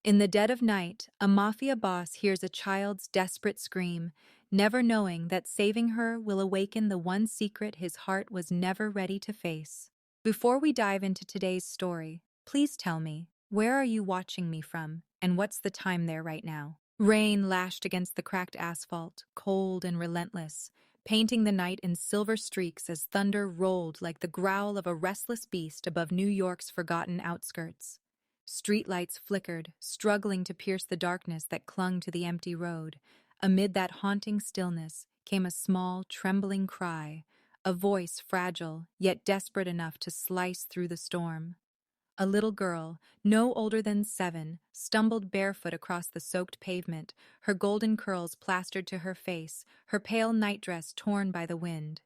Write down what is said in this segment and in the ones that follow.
In the dead of night, a mafia boss hears a child's desperate scream, never knowing that saving her will awaken the one secret his heart was never ready to face. Before we dive into today's story, please tell me, where are you watching me from, and what's the time there right now? Rain lashed against the cracked asphalt, cold and relentless, painting the night in silver streaks as thunder rolled like the growl of a restless beast above New York's forgotten outskirts. Streetlights flickered, struggling to pierce the darkness that clung to the empty road. Amid that haunting stillness came a small, trembling cry, a voice fragile, yet desperate enough to slice through the storm. A little girl, no older than 7, stumbled barefoot across the soaked pavement, her golden curls plastered to her face, her pale nightdress torn by the wind.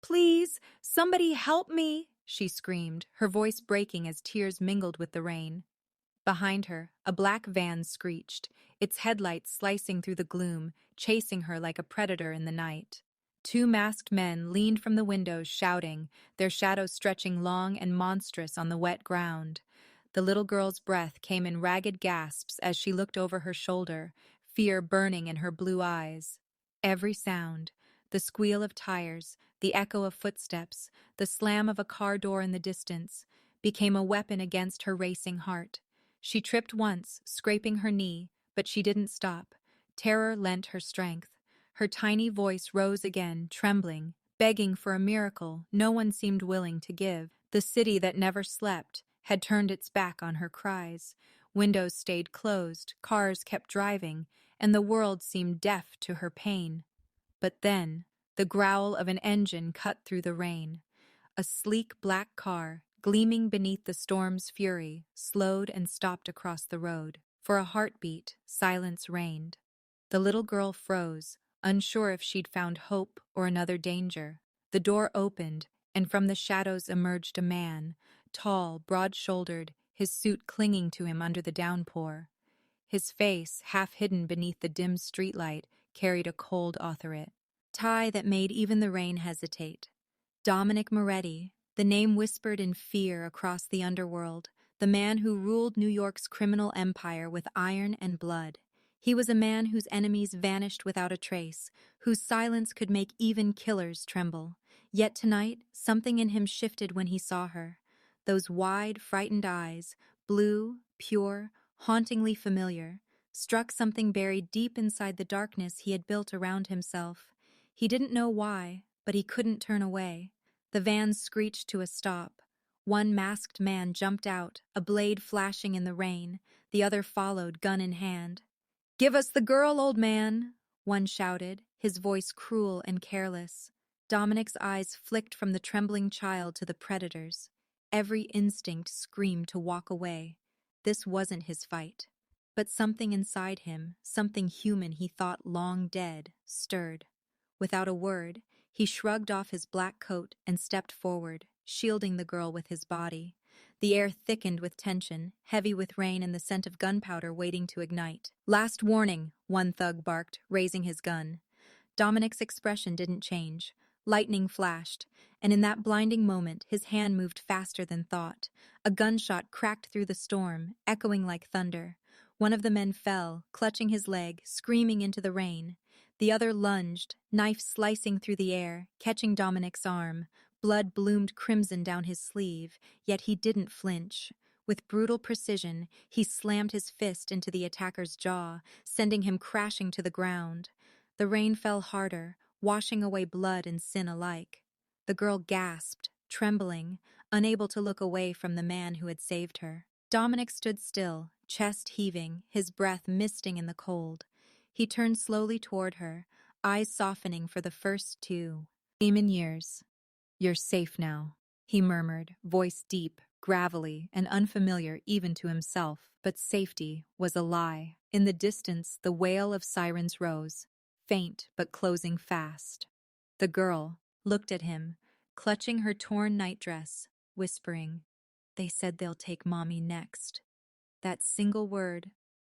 "Please, somebody help me!" she screamed, her voice breaking as tears mingled with the rain. Behind her, a black van screeched, its headlights slicing through the gloom, chasing her like a predator in the night. Two masked men leaned from the windows shouting, their shadows stretching long and monstrous on the wet ground. The little girl's breath came in ragged gasps as she looked over her shoulder, fear burning in her blue eyes. Every sound, the squeal of tires, the echo of footsteps, the slam of a car door in the distance, became a weapon against her racing heart. She tripped once, scraping her knee, but she didn't stop. Terror lent her strength. Her tiny voice rose again, trembling, begging for a miracle no one seemed willing to give. The city that never slept had turned its back on her cries. Windows stayed closed, cars kept driving, and the world seemed deaf to her pain. But then, the growl of an engine cut through the rain. A sleek black car, gleaming beneath the storm's fury, slowed and stopped across the road. For a heartbeat, silence reigned. The little girl froze, unsure if she'd found hope or another danger. The door opened, and from the shadows emerged a man, tall, broad-shouldered, his suit clinging to him under the downpour. His face, half hidden beneath the dim streetlight, carried a cold authorate tie that made even the rain hesitate. Dominic Moretti, the name whispered in fear across the underworld, the man who ruled New York's criminal empire with iron and blood. He was a man whose enemies vanished without a trace, whose silence could make even killers tremble. Yet tonight, something in him shifted when he saw her. Those wide, frightened eyes, blue, pure, hauntingly familiar, struck something buried deep inside the darkness he had built around himself. He didn't know why, but he couldn't turn away. The van screeched to a stop. One masked man jumped out, a blade flashing in the rain. The other followed, gun in hand. "Give us the girl, old man," one shouted, his voice cruel and careless. Dominic's eyes flicked from the trembling child to the predators. Every instinct screamed to walk away. This wasn't his fight. But something inside him, something human he thought long dead, stirred. Without a word, he shrugged off his black coat and stepped forward, shielding the girl with his body. The air thickened with tension, heavy with rain and the scent of gunpowder waiting to ignite. "Last warning," one thug barked, raising his gun. Dominic's expression didn't change. Lightning flashed, and in that blinding moment, his hand moved faster than thought. A gunshot cracked through the storm, echoing like thunder. One of the men fell, clutching his leg, screaming into the rain. The other lunged, knife slicing through the air, catching Dominic's arm. Blood bloomed crimson down his sleeve, yet he didn't flinch. With brutal precision, he slammed his fist into the attacker's jaw, sending him crashing to the ground. The rain fell harder, washing away blood and sin alike. The girl gasped, trembling, unable to look away from the man who had saved her. Dominic stood still, chest heaving, his breath misting in the cold. He turned slowly toward her, eyes softening for the first two in years. "You're safe now," he murmured, voice deep, gravelly, and unfamiliar even to himself. But safety was a lie. In the distance, the wail of sirens rose, faint but closing fast. The girl looked at him, clutching her torn nightdress, whispering, "They said they'll take Mommy next." That single word,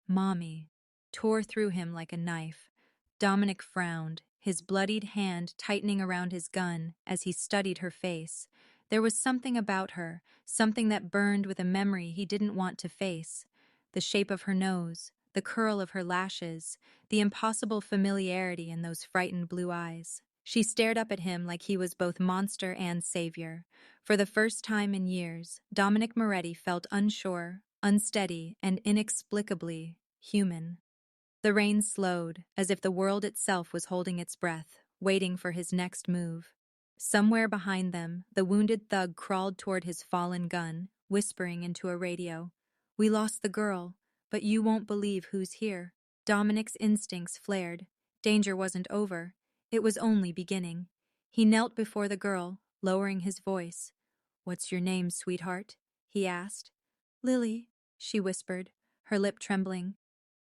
"Mommy," tore through him like a knife. Dominic frowned, his bloodied hand tightening around his gun as he studied her face. There was something about her, something that burned with a memory he didn't want to face. the shape of her nose, the curl of her lashes, the impossible familiarity in those frightened blue eyes. She stared up at him like he was both monster and savior. For the first time in years, Dominic Moretti felt unsure, unsteady, and inexplicably human. The rain slowed, as if the world itself was holding its breath, waiting for his next move. Somewhere behind them, the wounded thug crawled toward his fallen gun, whispering into a radio. "We lost the girl, but you won't believe who's here." Dominic's instincts flared. Danger wasn't over. It was only beginning. He knelt before the girl, lowering his voice. "What's your name, sweetheart?" he asked. "Lily," she whispered, her lip trembling.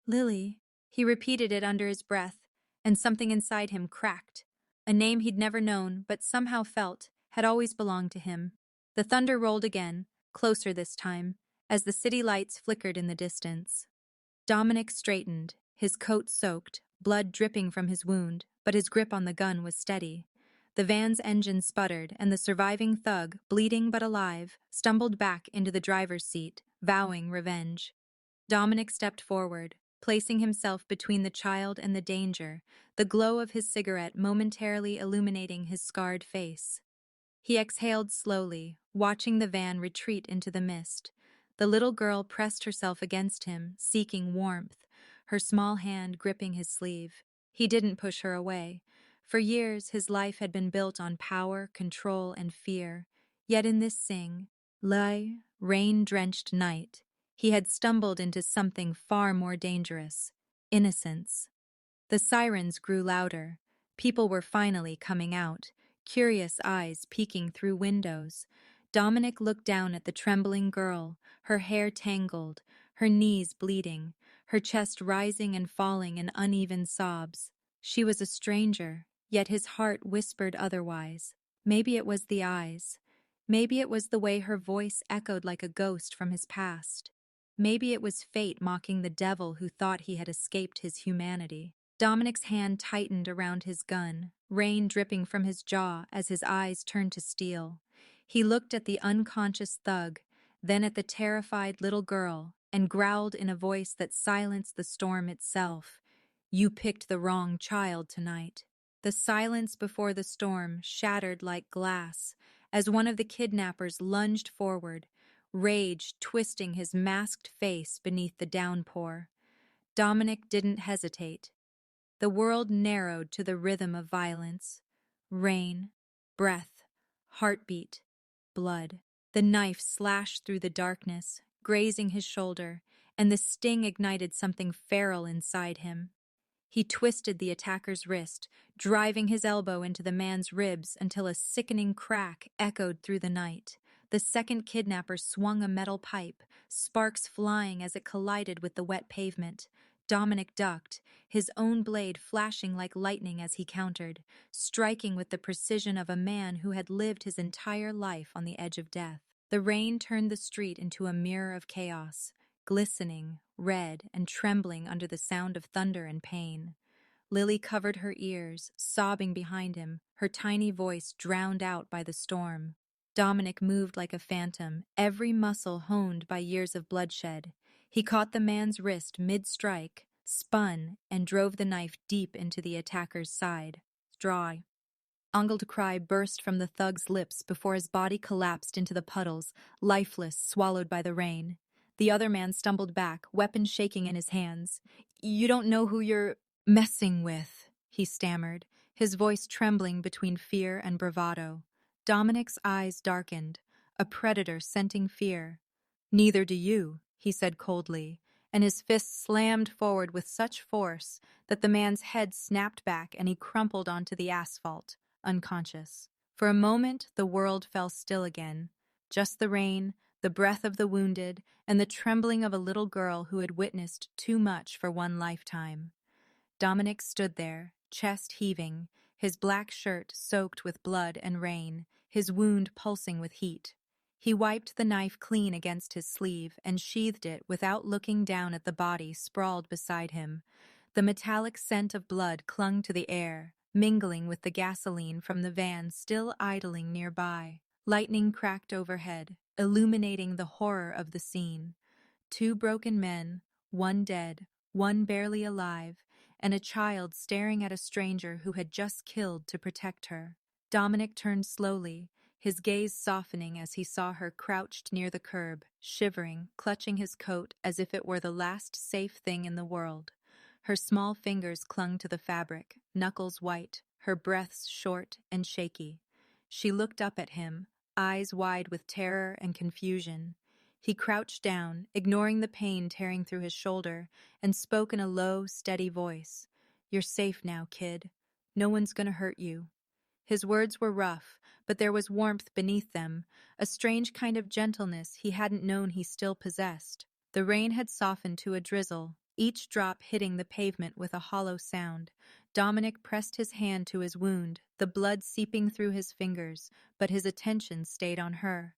"Lily." He repeated it under his breath, and something inside him cracked. A name he'd never known, but somehow felt, had always belonged to him. The thunder rolled again, closer this time, as the city lights flickered in the distance. Dominic straightened, his coat soaked, blood dripping from his wound, but his grip on the gun was steady. The van's engine sputtered, and the surviving thug, bleeding but alive, stumbled back into the driver's seat, vowing revenge. Dominic stepped forward, placing himself between the child and the danger, the glow of his cigarette momentarily illuminating his scarred face. He exhaled slowly, watching the van retreat into the mist. The little girl pressed herself against him, seeking warmth, her small hand gripping his sleeve. He didn't push her away. For years, his life had been built on power, control, and fear. Yet in this rain-drenched night, he had stumbled into something far more dangerous: innocence. The sirens grew louder. People were finally coming out, curious eyes peeking through windows. Dominic looked down at the trembling girl, her hair tangled, her knees bleeding, her chest rising and falling in uneven sobs. She was a stranger, yet his heart whispered otherwise. Maybe it was the eyes. Maybe it was the way her voice echoed like a ghost from his past. Maybe it was fate mocking the devil who thought he had escaped his humanity. Dominic's hand tightened around his gun, rain dripping from his jaw as his eyes turned to steel. He looked at the unconscious thug, then at the terrified little girl, and growled in a voice that silenced the storm itself. "You picked the wrong child tonight." The silence before the storm shattered like glass as one of the kidnappers lunged forward, rage twisting his masked face beneath the downpour. Dominic didn't hesitate. The world narrowed to the rhythm of violence. Rain, breath, heartbeat, blood. The knife slashed through the darkness, grazing his shoulder, and the sting ignited something feral inside him. He twisted the attacker's wrist, driving his elbow into the man's ribs until a sickening crack echoed through the night. The second kidnapper swung a metal pipe, sparks flying as it collided with the wet pavement. Dominic ducked, his own blade flashing like lightning as he countered, striking with the precision of a man who had lived his entire life on the edge of death. The rain turned the street into a mirror of chaos, glistening, red, and trembling under the sound of thunder and pain. Lily covered her ears, sobbing behind him, her tiny voice drowned out by the storm. Dominic moved like a phantom, every muscle honed by years of bloodshed. He caught the man's wrist mid-strike, spun, and drove the knife deep into the attacker's side. Dry. Angled cry burst from the thug's lips before his body collapsed into the puddles, lifeless, swallowed by the rain. The other man stumbled back, weapon shaking in his hands. "You don't know who you're messing with," he stammered, his voice trembling between fear and bravado. Dominic's eyes darkened, a predator scenting fear. "Neither do you," he said coldly, and his fist slammed forward with such force that the man's head snapped back and he crumpled onto the asphalt, unconscious. For a moment, the world fell still again. Just the rain, the breath of the wounded, and the trembling of a little girl who had witnessed too much for one lifetime. Dominic stood there, chest heaving, his black shirt soaked with blood and rain, his wound pulsing with heat. He wiped the knife clean against his sleeve and sheathed it without looking down at the body sprawled beside him. The metallic scent of blood clung to the air, mingling with the gasoline from the van still idling nearby. Lightning cracked overhead, illuminating the horror of the scene. 2 broken men, one dead, one barely alive, and a child staring at a stranger who had just killed to protect her. Dominic turned slowly, his gaze softening as he saw her crouched near the curb, shivering, clutching his coat as if it were the last safe thing in the world. Her small fingers clung to the fabric, knuckles white, her breaths short and shaky. She looked up at him, eyes wide with terror and confusion. He crouched down, ignoring the pain tearing through his shoulder, and spoke in a low, steady voice. "You're safe now, kid. No one's gonna hurt you." His words were rough, but there was warmth beneath them, a strange kind of gentleness he hadn't known he still possessed. The rain had softened to a drizzle, each drop hitting the pavement with a hollow sound. Dominic pressed his hand to his wound, the blood seeping through his fingers, but his attention stayed on her.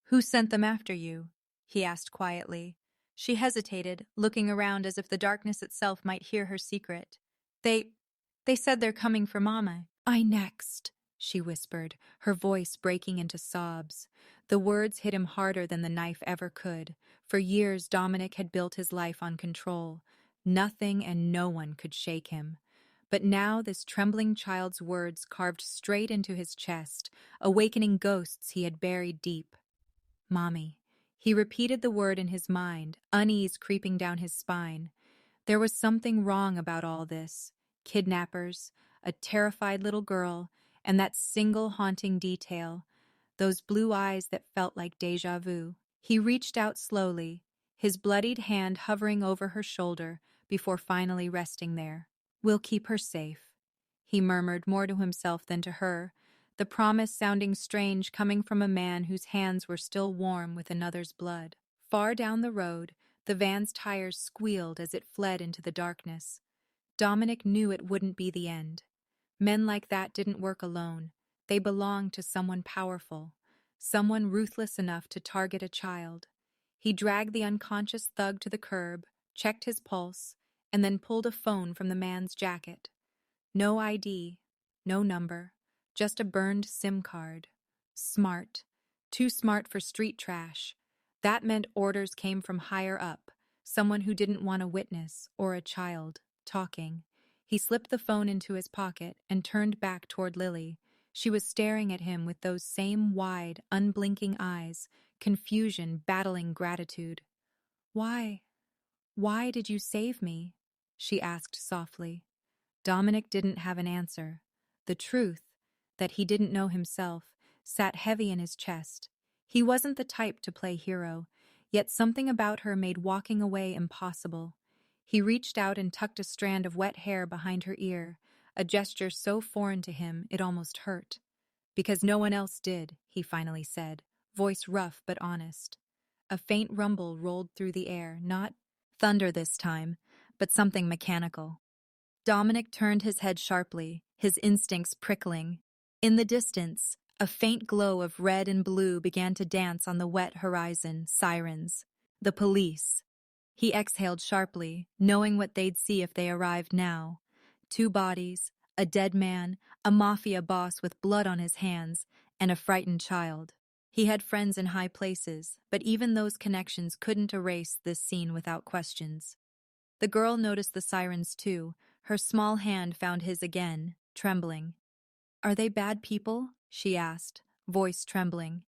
"Who sent them after you?" he asked quietly. She hesitated, looking around as if the darkness itself might hear her secret. They said they're coming for Mama." "I next," she whispered, her voice breaking into sobs. The words hit him harder than the knife ever could. For years, Dominic had built his life on control. Nothing and no one could shake him. But now this trembling child's words carved straight into his chest, awakening ghosts he had buried deep. "Mommy." He repeated the word in his mind, unease creeping down his spine. There was something wrong about all this. Kidnappers, a terrified little girl, and that single haunting detail, those blue eyes that felt like déjà vu. He reached out slowly, his bloodied hand hovering over her shoulder before finally resting there. "We'll keep her safe," he murmured more to himself than to her, the promise sounding strange coming from a man whose hands were still warm with another's blood. Far down the road, the van's tires squealed as it fled into the darkness. Dominic knew it wouldn't be the end. Men like that didn't work alone. They belonged to someone powerful, someone ruthless enough to target a child. He dragged the unconscious thug to the curb, checked his pulse, and then pulled a phone from the man's jacket. No ID, no number, just a burned SIM card. Smart. Too smart for street trash. That meant orders came from higher up, someone who didn't want a witness or a child talking. He slipped the phone into his pocket and turned back toward Lily. She was staring at him with those same wide, unblinking eyes, confusion battling gratitude. "Why did you save me?" she asked softly. Dominic didn't have an answer. The truth, that he didn't know himself, sat heavy in his chest. He wasn't the type to play hero, yet something about her made walking away impossible. He reached out and tucked a strand of wet hair behind her ear, a gesture so foreign to him it almost hurt. "Because no one else did," he finally said, voice rough but honest. A faint rumble rolled through the air, not thunder this time, but something mechanical. Dominic turned his head sharply, his instincts prickling. In the distance, a faint glow of red and blue began to dance on the wet horizon. Sirens. The police. He exhaled sharply, knowing what they'd see if they arrived now. 2 bodies, a dead man, a mafia boss with blood on his hands, and a frightened child. He had friends in high places, but even those connections couldn't erase this scene without questions. The girl noticed the sirens too. Her small hand found his again, trembling. "Are they bad people?" she asked, voice trembling.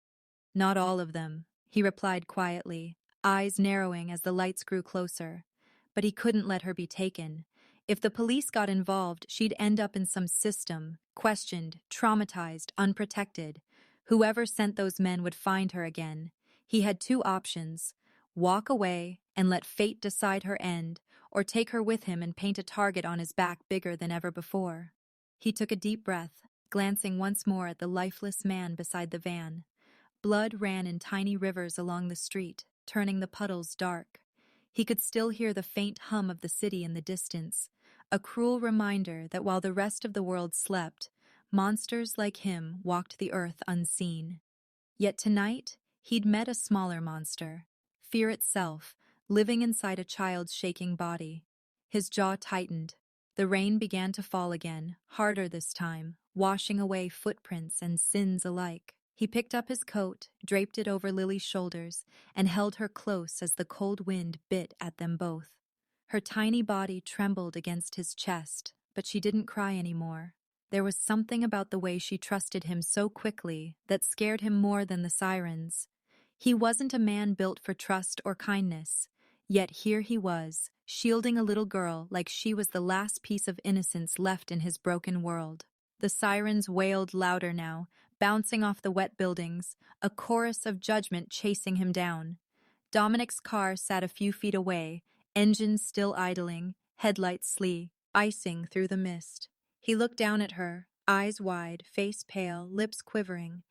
"Not all of them," he replied quietly, eyes narrowing as the lights grew closer. But he couldn't let her be taken. If the police got involved, she'd end up in some system, questioned, traumatized, unprotected. Whoever sent those men would find her again. He had 2 options: walk away and let fate decide her end, or take her with him and paint a target on his back bigger than ever before. He took a deep breath, glancing once more at the lifeless man beside the van. Blood ran in tiny rivers along the street, turning the puddles dark. He could still hear the faint hum of the city in the distance, a cruel reminder that while the rest of the world slept, monsters like him walked the earth unseen. Yet tonight, he'd met a smaller monster, fear itself, living inside a child's shaking body. His jaw tightened. The rain began to fall again, harder this time, washing away footprints and sins alike. He picked up his coat, draped it over Lily's shoulders, and held her close as the cold wind bit at them both. Her tiny body trembled against his chest, but she didn't cry anymore. There was something about the way she trusted him so quickly that scared him more than the sirens. He wasn't a man built for trust or kindness, yet here he was, shielding a little girl like she was the last piece of innocence left in his broken world. The sirens wailed louder now, bouncing off the wet buildings, a chorus of judgment chasing him down. Dominic's car sat a few feet away, engines still idling, headlights icing through the mist. He looked down at her, eyes wide, face pale, lips quivering,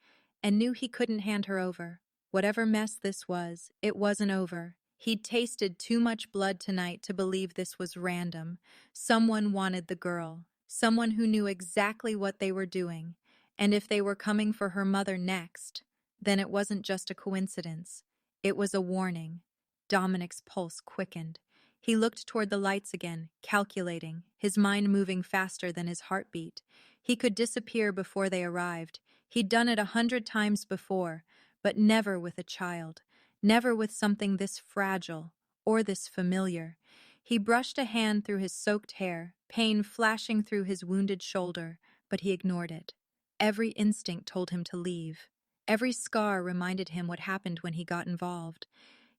and knew he couldn't hand her over. Whatever mess this was, it wasn't over. He'd tasted too much blood tonight to believe this was random. Someone wanted the girl, someone who knew exactly what they were doing, and if they were coming for her mother next, then it wasn't just a coincidence. It was a warning. Dominic's pulse quickened. He looked toward the lights again, calculating, his mind moving faster than his heartbeat. He could disappear before they arrived. He'd done it 100 times before, but never with a child, never with something this fragile or this familiar. He brushed a hand through his soaked hair, pain flashing through his wounded shoulder, but he ignored it. Every instinct told him to leave. Every scar reminded him what happened when he got involved.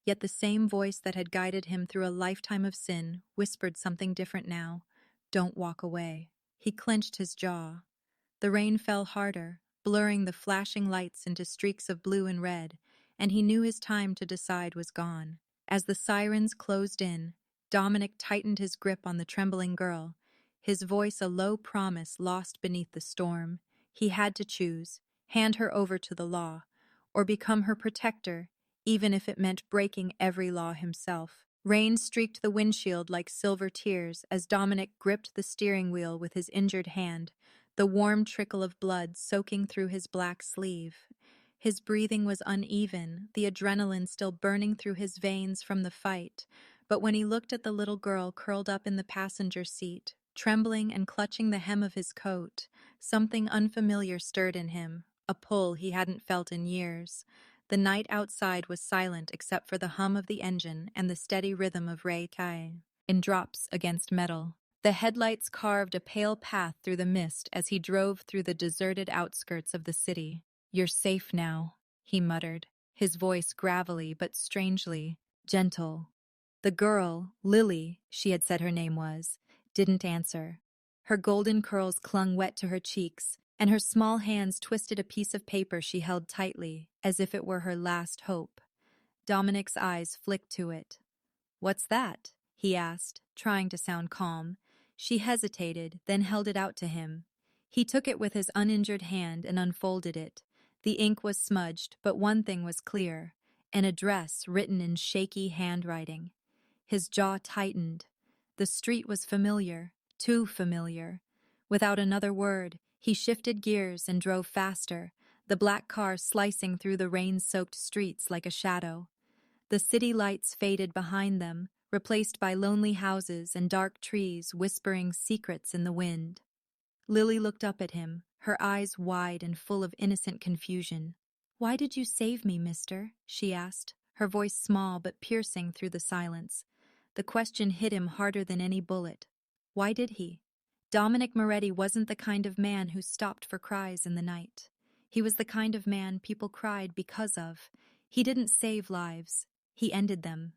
Yet the same voice that had guided him through a lifetime of sin whispered something different now. Don't walk away. He clenched his jaw. The rain fell harder, blurring the flashing lights into streaks of blue and red, and he knew his time to decide was gone. As the sirens closed in, Dominic tightened his grip on the trembling girl, his voice a low promise lost beneath the storm. He had to choose, hand her over to the law, or become her protector, even if it meant breaking every law himself. Rain streaked the windshield like silver tears as Dominic gripped the steering wheel with his injured hand, the warm trickle of blood soaking through his black sleeve. His breathing was uneven, the adrenaline still burning through his veins from the fight, but when he looked at the little girl curled up in the passenger seat, trembling and clutching the hem of his coat, something unfamiliar stirred in him, a pull he hadn't felt in years. The night outside was silent except for the hum of the engine and the steady rhythm of Ray Tai in drops against metal. The headlights carved a pale path through the mist as he drove through the deserted outskirts of the city. You're safe now, he muttered, his voice gravelly but strangely gentle. The girl, Lily, she had said her name was, didn't answer. Her golden curls clung wet to her cheeks, and her small hands twisted a piece of paper she held tightly, as if it were her last hope. Dominic's eyes flicked to it. What's that? He asked, trying to sound calm. She hesitated, then held it out to him. He took it with his uninjured hand and unfolded it. The ink was smudged, but one thing was clear, an address written in shaky handwriting. His jaw tightened. The street was familiar, too familiar. Without another word, he shifted gears and drove faster, the black car slicing through the rain-soaked streets like a shadow. The city lights faded behind them, replaced by lonely houses and dark trees whispering secrets in the wind. Lily looked up at him, her eyes wide and full of innocent confusion. "Why did you save me, mister?" she asked, her voice small but piercing through the silence. The question hit him harder than any bullet. Why did he? Dominic Moretti wasn't the kind of man who stopped for cries in the night. He was the kind of man people cried because of. He didn't save lives. He ended them.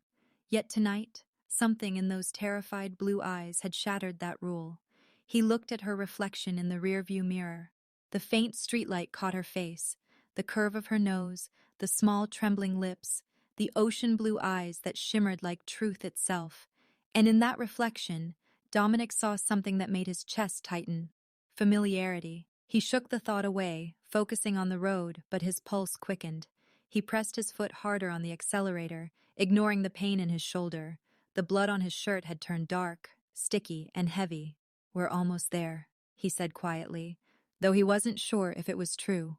Yet tonight, something in those terrified blue eyes had shattered that rule. He looked at her reflection in the rearview mirror. The faint streetlight caught her face, the curve of her nose, the small trembling lips, the ocean blue eyes that shimmered like truth itself. And in that reflection, Dominic saw something that made his chest tighten. Familiarity. He shook the thought away, focusing on the road, but his pulse quickened. He pressed his foot harder on the accelerator, ignoring the pain in his shoulder. The blood on his shirt had turned dark, sticky, and heavy. "We're almost there," he said quietly, though he wasn't sure if it was true.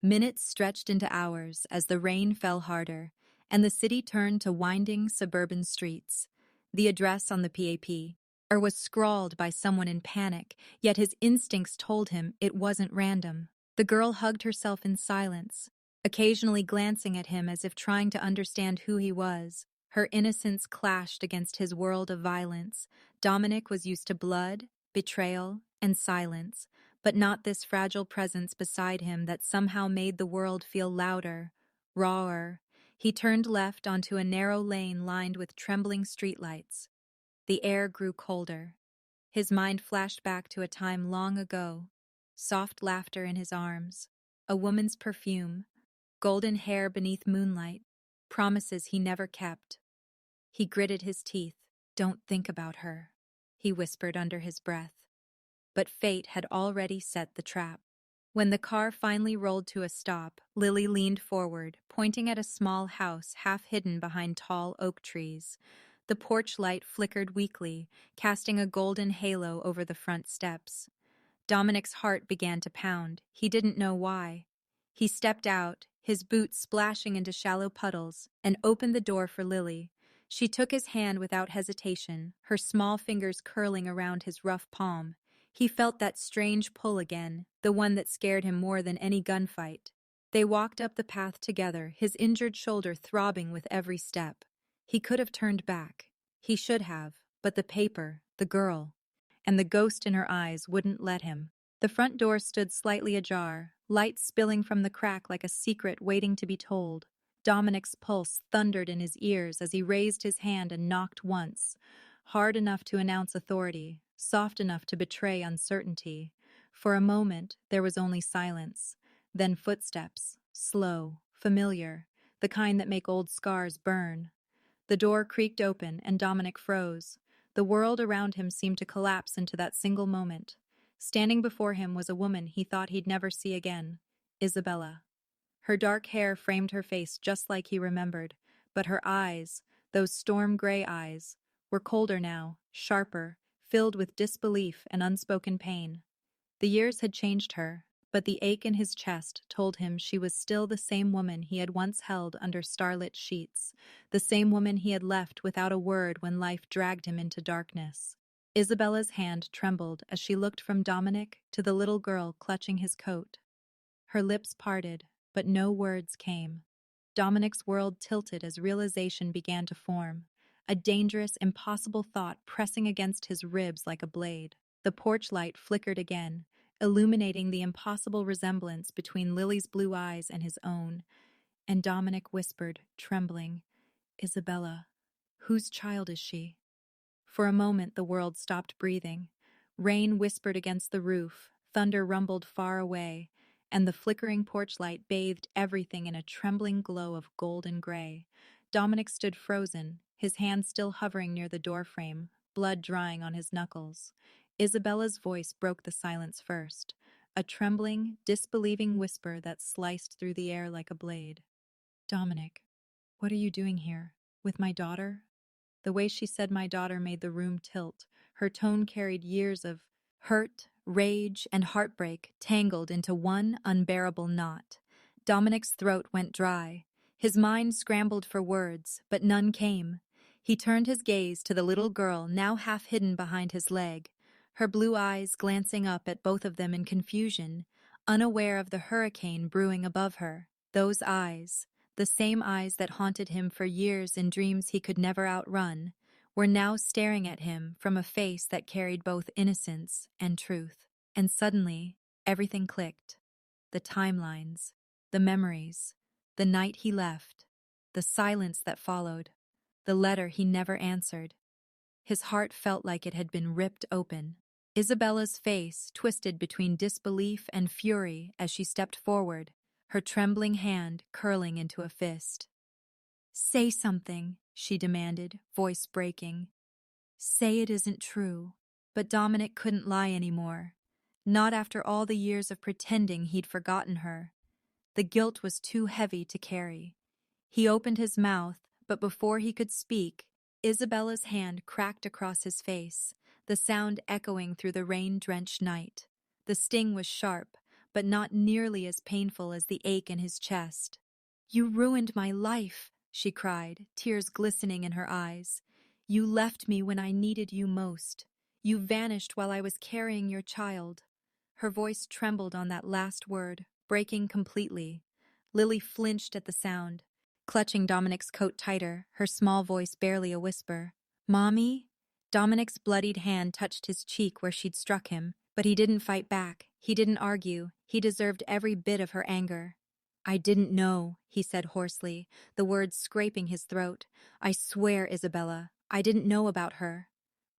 Minutes stretched into hours as the rain fell harder, and the city turned to winding suburban streets. The address on the PAP was scrawled by someone in panic, yet his instincts told him it wasn't random. The girl hugged herself in silence, occasionally glancing at him as if trying to understand who he was. Her innocence clashed against his world of violence. Dominic was used to blood, betrayal, and silence, but not this fragile presence beside him that somehow made the world feel louder, rawer. He turned left onto a narrow lane lined with trembling streetlights. The air grew colder. His mind flashed back to a time long ago. Soft laughter in his arms, a woman's perfume, golden hair beneath moonlight, promises he never kept. He gritted his teeth. "Don't think about her," he whispered under his breath. But fate had already set the trap. When the car finally rolled to a stop, Lily leaned forward, pointing at a small house half hidden behind tall oak trees. The porch light flickered weakly, casting a golden halo over the front steps. Dominic's heart began to pound. He didn't know why. He stepped out, his boots splashing into shallow puddles, and opened the door for Lily. She took his hand without hesitation, her small fingers curling around his rough palm. He felt that strange pull again, the one that scared him more than any gunfight. They walked up the path together, his injured shoulder throbbing with every step. He could have turned back. He should have, but the paper, the girl, and the ghost in her eyes wouldn't let him. The front door stood slightly ajar, light spilling from the crack like a secret waiting to be told. Dominic's pulse thundered in his ears as he raised his hand and knocked once, hard enough to announce authority, soft enough to betray uncertainty. For a moment, there was only silence. Then footsteps, slow, familiar, the kind that make old scars burn. The door creaked open, and Dominic froze. The world around him seemed to collapse into that single moment. Standing before him was a woman he thought he'd never see again, Isabella. Her dark hair framed her face just like he remembered, but her eyes, those storm-gray eyes, were colder now, sharper, filled with disbelief and unspoken pain. The years had changed her, but the ache in his chest told him she was still the same woman he had once held under starlit sheets, the same woman he had left without a word when life dragged him into darkness. Isabella's hand trembled as she looked from Dominic to the little girl clutching his coat. Her lips parted, but no words came. Dominic's world tilted as realization began to form, a dangerous, impossible thought pressing against his ribs like a blade. The porch light flickered again, illuminating the impossible resemblance between Lily's blue eyes and his own, and Dominic whispered, trembling, "Isabella, whose child is she?" For a moment the world stopped breathing. Rain whispered against the roof, thunder rumbled far away, and the flickering porch light bathed everything in a trembling glow of gold and gray. Dominic stood frozen, his hand still hovering near the doorframe, blood drying on his knuckles. Isabella's voice broke the silence first, a trembling, disbelieving whisper that sliced through the air like a blade. "Dominic, what are you doing here? With my daughter?" The way she said my daughter made the room tilt. Her tone carried years of hurt, rage, and heartbreak tangled into one unbearable knot. Dominic's throat went dry. His mind scrambled for words, but none came. He turned his gaze to the little girl now half hidden behind his leg, her blue eyes glancing up at both of them in confusion, unaware of the hurricane brewing above her. Those eyes, the same eyes that haunted him for years in dreams he could never outrun, were now staring at him from a face that carried both innocence and truth. And suddenly, everything clicked. The timelines, the memories, the night he left, the silence that followed, the letter he never answered. His heart felt like it had been ripped open. Isabella's face twisted between disbelief and fury as she stepped forward, her trembling hand curling into a fist. "Say something," she demanded, voice breaking. "Say it isn't true." But Dominic couldn't lie anymore. Not after all the years of pretending he'd forgotten her. The guilt was too heavy to carry. He opened his mouth, but before he could speak, Isabella's hand cracked across his face, the sound echoing through the rain-drenched night. The sting was sharp, but not nearly as painful as the ache in his chest. "You ruined my life," she cried, tears glistening in her eyes. "You left me when I needed you most. You vanished while I was carrying your child." Her voice trembled on that last word, breaking completely. Lily flinched at the sound, clutching Dominic's coat tighter, her small voice barely a whisper. "Mommy?" Dominic's bloodied hand touched his cheek where she'd struck him, but he didn't fight back. He didn't argue. He deserved every bit of her anger. "I didn't know," he said hoarsely, the words scraping his throat. "I swear, Isabella, I didn't know about her."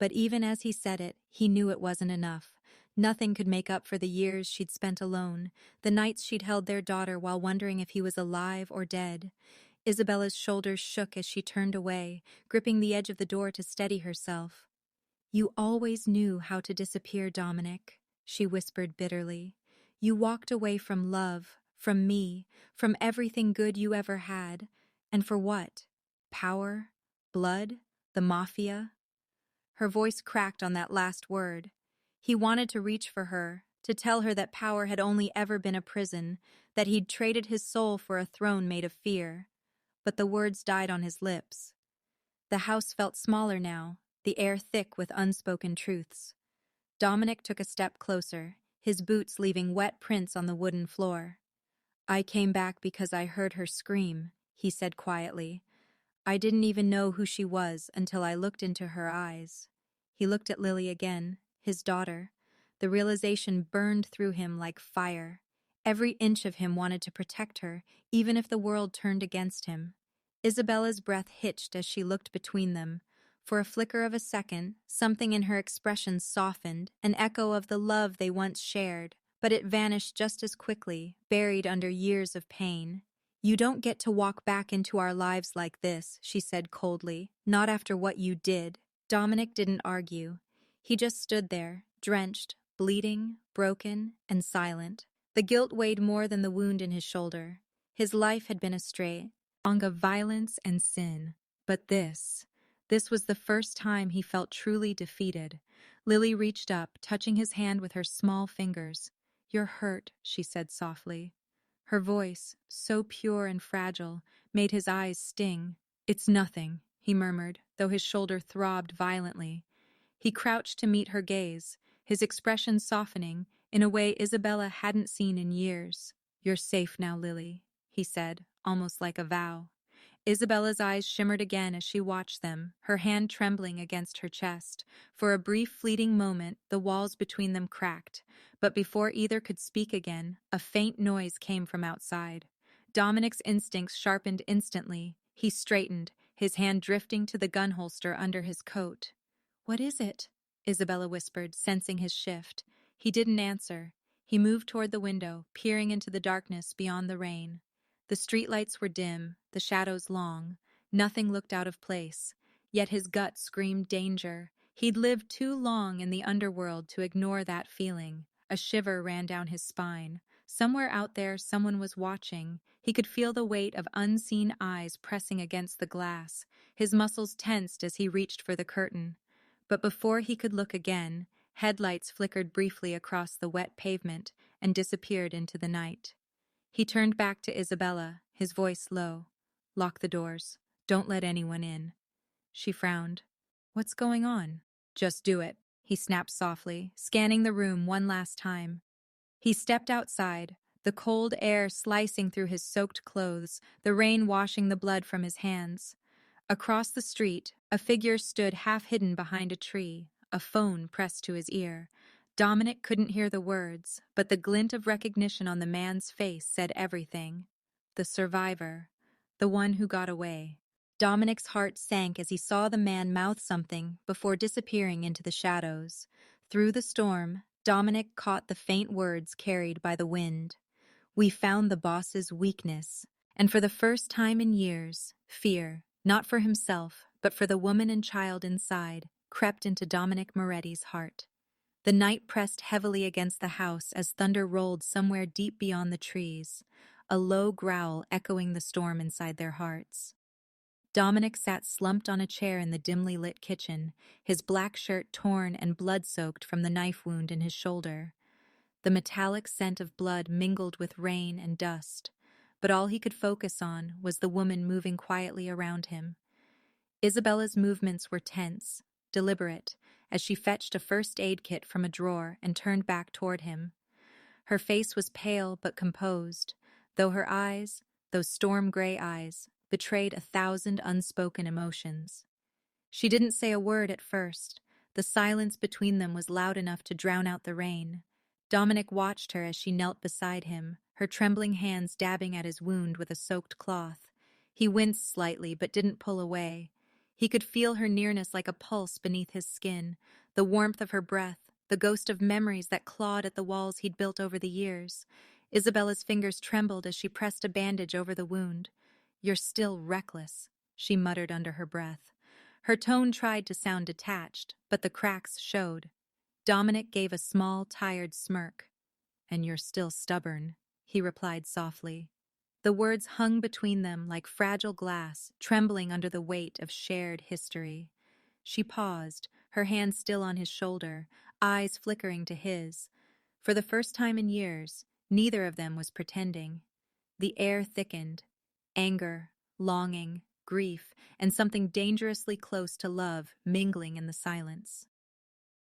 But even as he said it, he knew it wasn't enough. Nothing could make up for the years she'd spent alone, the nights she'd held their daughter while wondering if he was alive or dead. Isabella's shoulders shook as she turned away, gripping the edge of the door to steady herself. "You always knew how to disappear, Dominic," she whispered bitterly. "You walked away from love, from me, from everything good you ever had. And for what? Power? Blood? The Mafia?" Her voice cracked on that last word. He wanted to reach for her, to tell her that power had only ever been a prison, that he'd traded his soul for a throne made of fear. But the words died on his lips. The house felt smaller now, the air thick with unspoken truths. Dominic took a step closer, his boots leaving wet prints on the wooden floor. "I came back because I heard her scream," he said quietly. "I didn't even know who she was until I looked into her eyes." He looked at Lily again, his daughter. The realization burned through him like fire. Every inch of him wanted to protect her, even if the world turned against him. Isabella's breath hitched as she looked between them. For a flicker of a second, something in her expression softened, an echo of the love they once shared, but it vanished just as quickly, buried under years of pain. "You don't get to walk back into our lives like this," she said coldly, "not after what you did." Dominic didn't argue. He just stood there, drenched, bleeding, broken, and silent. The guilt weighed more than the wound in his shoulder. His life had been a stray song of violence and sin. But this was the first time he felt truly defeated. Lily reached up, touching his hand with her small fingers. "You're hurt," she said softly. Her voice, so pure and fragile, made his eyes sting. "It's nothing," he murmured, though his shoulder throbbed violently. He crouched to meet her gaze, his expression softening in a way Isabella hadn't seen in years. "You're safe now, Lily," he said, almost like a vow. Isabella's eyes shimmered again as she watched them, her hand trembling against her chest. For a brief fleeting moment, the walls between them cracked, but before either could speak again, a faint noise came from outside. Dominic's instincts sharpened instantly. He straightened, his hand drifting to the gun holster under his coat. "What is it?" Isabella whispered, sensing his shift. He didn't answer. He moved toward the window, peering into the darkness beyond the rain. The streetlights were dim, the shadows long. Nothing looked out of place. Yet his gut screamed danger. He'd lived too long in the underworld to ignore that feeling. A shiver ran down his spine. Somewhere out there, someone was watching. He could feel the weight of unseen eyes pressing against the glass. His muscles tensed as he reached for the curtain. But before he could look again, headlights flickered briefly across the wet pavement and disappeared into the night. He turned back to Isabella, his voice low. "Lock the doors. Don't let anyone in." She frowned. "What's going on?" "Just do it," he snapped softly, scanning the room one last time. He stepped outside, the cold air slicing through his soaked clothes, the rain washing the blood from his hands. Across the street, a figure stood half hidden behind a tree, a phone pressed to his ear. Dominic couldn't hear the words, but the glint of recognition on the man's face said everything. The survivor. The one who got away. Dominic's heart sank as he saw the man mouth something before disappearing into the shadows. Through the storm, Dominic caught the faint words carried by the wind. "We found the boss's weakness." And for the first time in years, fear, not for himself, but for the woman and child inside, crept into Dominic Moretti's heart. The night pressed heavily against the house as thunder rolled somewhere deep beyond the trees, a low growl echoing the storm inside their hearts. Dominic sat slumped on a chair in the dimly lit kitchen, his black shirt torn and blood-soaked from the knife wound in his shoulder. The metallic scent of blood mingled with rain and dust, but all he could focus on was the woman moving quietly around him. Isabella's movements were tense, deliberate, as she fetched a first aid kit from a drawer and turned back toward him. Her face was pale but composed, though her eyes, those storm-gray eyes, betrayed 1,000 unspoken emotions. She didn't say a word at first. The silence between them was loud enough to drown out the rain. Dominic watched her as she knelt beside him, her trembling hands dabbing at his wound with a soaked cloth. He winced slightly but didn't pull away. He could feel her nearness like a pulse beneath his skin, the warmth of her breath, the ghost of memories that clawed at the walls he'd built over the years. Isabella's fingers trembled as she pressed a bandage over the wound. "You're still reckless," she muttered under her breath. Her tone tried to sound detached, but the cracks showed. Dominic gave a small, tired smirk. "And you're still stubborn," he replied softly. The words hung between them like fragile glass, trembling under the weight of shared history. She paused, her hand still on his shoulder, eyes flickering to his. For the first time in years, neither of them was pretending. The air thickened. Anger, longing, grief, and something dangerously close to love mingling in the silence.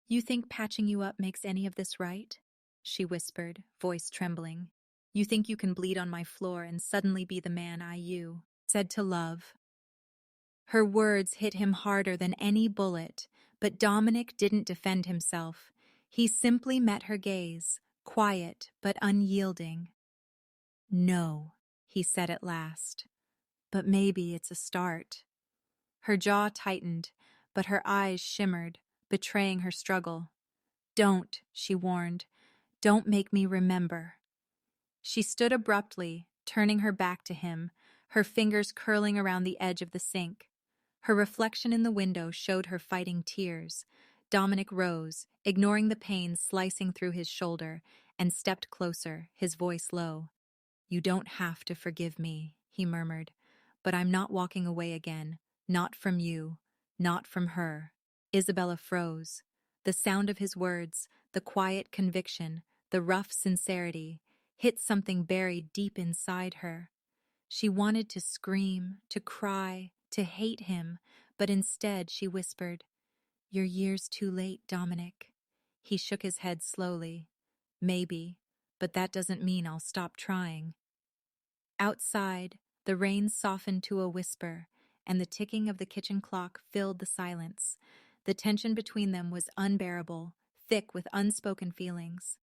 "You think patching you up makes any of this right?" she whispered, voice trembling. "You think you can bleed on my floor and suddenly be the man you said to love?" Her words hit him harder than any bullet, but Dominic didn't defend himself. He simply met her gaze, quiet but unyielding. "No," he said at last. "But maybe it's a start." Her jaw tightened, but her eyes shimmered, betraying her struggle. "Don't," she warned. "Don't make me remember." She stood abruptly, turning her back to him, her fingers curling around the edge of the sink. Her reflection in the window showed her fighting tears. Dominic rose, ignoring the pain slicing through his shoulder, and stepped closer, his voice low. "You don't have to forgive me," he murmured, "but I'm not walking away again. Not from you. Not from her." Isabella froze. The sound of his words, the quiet conviction, the rough sincerity, hit something buried deep inside her. She wanted to scream, to cry, to hate him, but instead she whispered, "You're years too late, Dominic." He shook his head slowly. "Maybe, but that doesn't mean I'll stop trying." Outside, the rain softened to a whisper, and the ticking of the kitchen clock filled the silence. The tension between them was unbearable, thick with unspoken feelings.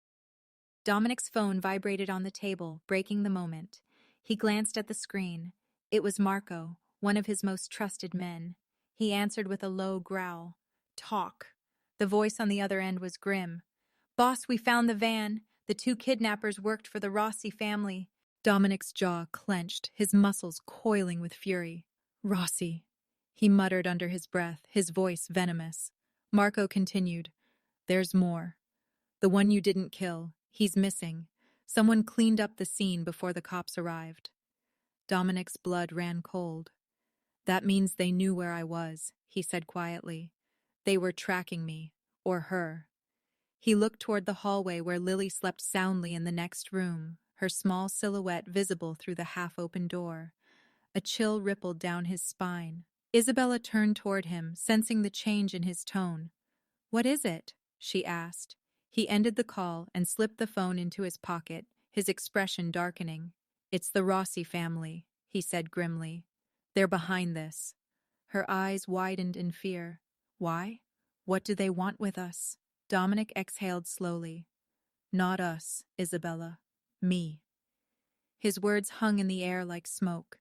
Dominic's phone vibrated on the table, breaking the moment. He glanced at the screen. It was Marco, one of his most trusted men. He answered with a low growl. "Talk." The voice on the other end was grim. "Boss, we found the van. The two kidnappers worked for the Rossi family." Dominic's jaw clenched, his muscles coiling with fury. "Rossi," he muttered under his breath, his voice venomous. Marco continued, "There's more. The one you didn't kill, he's missing. Someone cleaned up the scene before the cops arrived." Dominic's blood ran cold. "That means they knew where I was," he said quietly. "They were tracking me, or her." He looked toward the hallway where Lily slept soundly in the next room, her small silhouette visible through the half-open door. A chill rippled down his spine. Isabella turned toward him, sensing the change in his tone. "What is it?" she asked. He ended the call and slipped the phone into his pocket, his expression darkening. "It's the Rossi family," he said grimly. "They're behind this." Her eyes widened in fear. "Why? What do they want with us?" Dominic exhaled slowly. "Not us, Isabella. Me." His words hung in the air like smoke.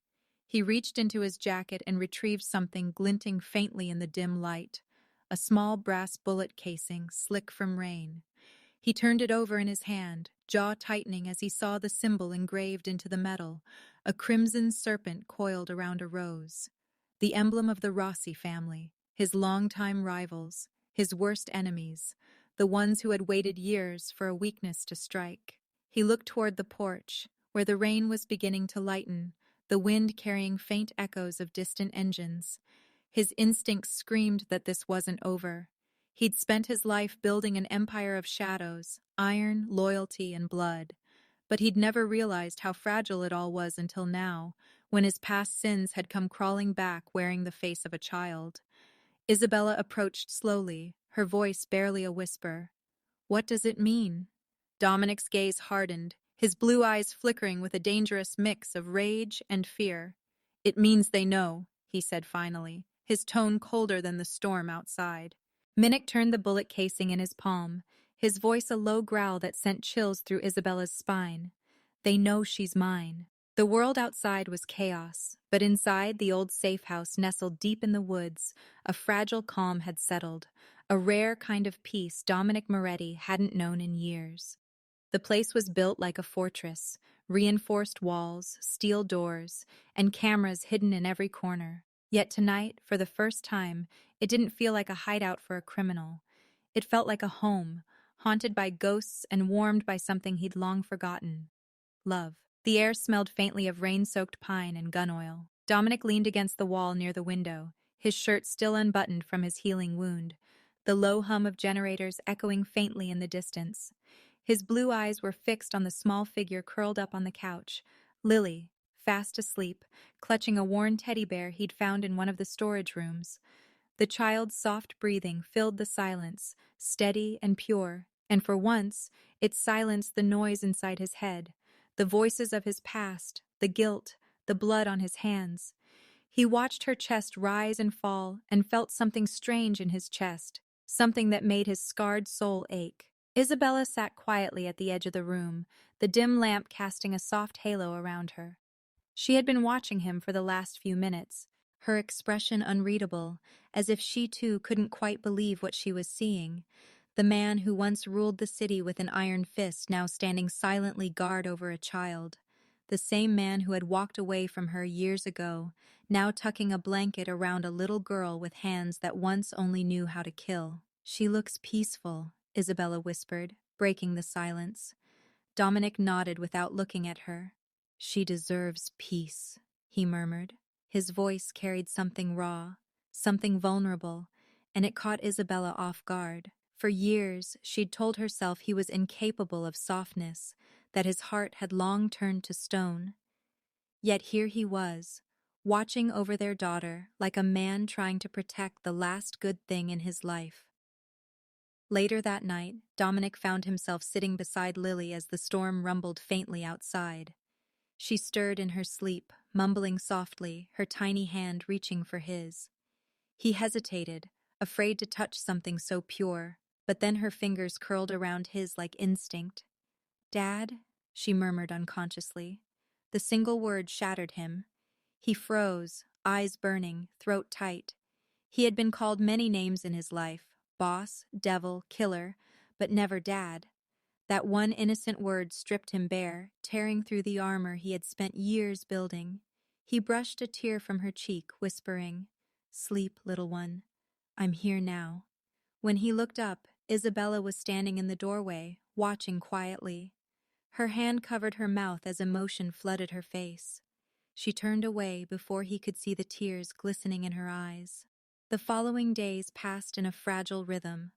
He reached into his jacket and retrieved something glinting faintly in the dim light. A small brass bullet casing, slick from rain. He turned it over in his hand, jaw tightening as he saw the symbol engraved into the metal, a crimson serpent coiled around a rose. The emblem of the Rossi family, his longtime rivals, his worst enemies, the ones who had waited years for a weakness to strike. He looked toward the porch, where the rain was beginning to lighten, the wind carrying faint echoes of distant engines. His instincts screamed that this wasn't over. He'd spent his life building an empire of shadows, iron, loyalty, and blood. But he'd never realized how fragile it all was until now, when his past sins had come crawling back wearing the face of a child. Isabella approached slowly, her voice barely a whisper. "What does it mean?" Dominic's gaze hardened, his blue eyes flickering with a dangerous mix of rage and fear. "It means they know," he said finally, his tone colder than the storm outside. Minnick turned the bullet casing in his palm, his voice a low growl that sent chills through Isabella's spine. "They know she's mine." The world outside was chaos, but inside the old safe house nestled deep in the woods, a fragile calm had settled, a rare kind of peace Dominic Moretti hadn't known in years. The place was built like a fortress, reinforced walls, steel doors, and cameras hidden in every corner. Yet tonight, for the first time, it didn't feel like a hideout for a criminal. It felt like a home, haunted by ghosts and warmed by something he'd long forgotten: love. The air smelled faintly of rain-soaked pine and gun oil. Dominic leaned against the wall near the window, his shirt still unbuttoned from his healing wound, the low hum of generators echoing faintly in the distance. His blue eyes were fixed on the small figure curled up on the couch, Lily, fast asleep, clutching a worn teddy bear he'd found in one of the storage rooms. The child's soft breathing filled the silence, steady and pure, and for once, it silenced the noise inside his head, the voices of his past, the guilt, the blood on his hands. He watched her chest rise and fall and felt something strange in his chest, something that made his scarred soul ache. Isabella sat quietly at the edge of the room, the dim lamp casting a soft halo around her. She had been watching him for the last few minutes, her expression unreadable, as if she too couldn't quite believe what she was seeing. The man who once ruled the city with an iron fist now standing silently guard over a child. The same man who had walked away from her years ago, now tucking a blanket around a little girl with hands that once only knew how to kill. "She looks peaceful," Isabella whispered, breaking the silence. Dominic nodded without looking at her. "She deserves peace," he murmured. His voice carried something raw, something vulnerable, and it caught Isabella off guard. For years, she'd told herself he was incapable of softness, that his heart had long turned to stone. Yet here he was, watching over their daughter like a man trying to protect the last good thing in his life. Later that night, Dominic found himself sitting beside Lily as the storm rumbled faintly outside. She stirred in her sleep, mumbling softly, her tiny hand reaching for his. He hesitated, afraid to touch something so pure, but then her fingers curled around his like instinct. "Dad?" she murmured unconsciously. The single word shattered him. He froze, eyes burning, throat tight. He had been called many names in his life: boss, devil, killer, but never dad. That one innocent word stripped him bare, tearing through the armor he had spent years building. He brushed a tear from her cheek, whispering, "Sleep, little one. I'm here now." When he looked up, Isabella was standing in the doorway, watching quietly. Her hand covered her mouth as emotion flooded her face. She turned away before he could see the tears glistening in her eyes. The following days passed in a fragile rhythm.